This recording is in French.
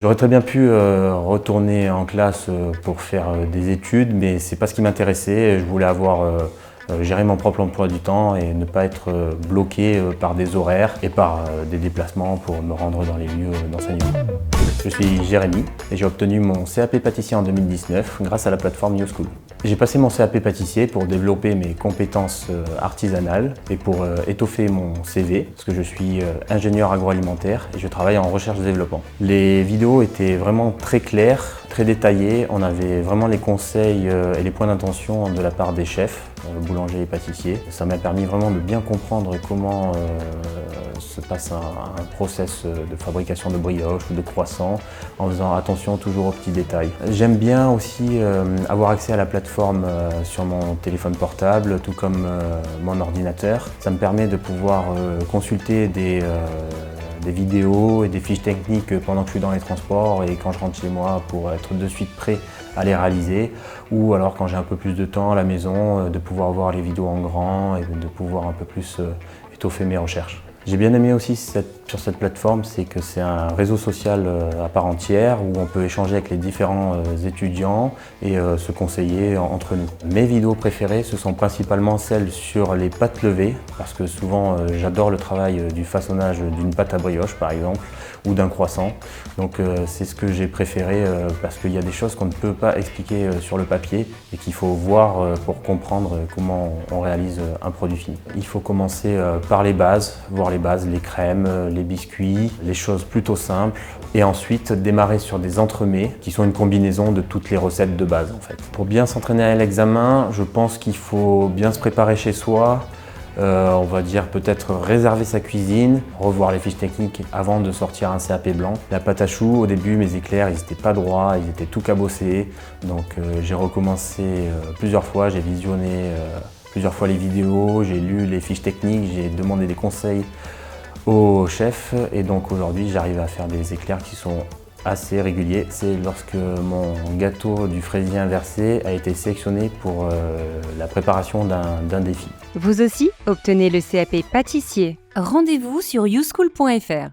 J'aurais très bien pu retourner en classe pour faire des études, mais c'est pas ce qui m'intéressait. Je voulais gérer mon propre emploi du temps et ne pas être bloqué par des horaires et par des déplacements pour me rendre dans les lieux d'enseignement. Je suis Jérémy et j'ai obtenu mon CAP pâtissier en 2019 grâce à la plateforme YouSchool. J'ai passé mon CAP pâtissier pour développer mes compétences artisanales et pour étoffer mon CV, parce que je suis ingénieur agroalimentaire et je travaille en recherche-développement. Les vidéos étaient vraiment très claires, très détaillées. On avait vraiment les conseils et les points d'intention de la part des chefs, boulangers et pâtissiers. Ça m'a permis vraiment de bien comprendre comment se passe un process de fabrication de brioche ou de croissant, en faisant attention toujours aux petits détails. J'aime bien aussi avoir accès à la plateforme sur mon téléphone portable, tout comme mon ordinateur. Ça me permet de pouvoir consulter des vidéos et des fiches techniques pendant que je suis dans les transports et quand je rentre chez moi pour être de suite prêt à les réaliser, ou alors quand j'ai un peu plus de temps à la maison, de pouvoir voir les vidéos en grand et de pouvoir un peu plus étoffer mes recherches. J'ai bien aimé aussi sur cette plateforme, c'est que c'est un réseau social à part entière où on peut échanger avec les différents étudiants et se conseiller entre nous. Mes vidéos préférées, ce sont principalement celles sur les pâtes levées, parce que souvent j'adore le travail du façonnage d'une pâte à brioche par exemple, ou d'un croissant. Donc c'est ce que j'ai préféré parce qu'il y a des choses qu'on ne peut pas expliquer sur le papier et qu'il faut voir pour comprendre comment on réalise un produit fini. Il faut commencer par les bases, voir les bases, les crèmes, les biscuits, les choses plutôt simples, et ensuite démarrer sur des entremets qui sont une combinaison de toutes les recettes de base en fait. Pour bien s'entraîner à l'examen, je pense qu'il faut bien se préparer chez soi. On va dire peut-être réserver sa cuisine, revoir les fiches techniques avant de sortir un CAP blanc. La pâte à choux, au début, mes éclairs, ils n'étaient pas droits, ils étaient tout cabossés. Donc j'ai recommencé plusieurs fois, j'ai visionné plusieurs fois les vidéos, j'ai lu les fiches techniques, j'ai demandé des conseils au chef et donc aujourd'hui j'arrive à faire des éclairs qui sont assez réguliers. C'est lorsque mon gâteau du fraisier inversé a été sélectionné pour la préparation d'un défi. Vous aussi, obtenez le CAP pâtissier. Rendez-vous sur youschool.fr.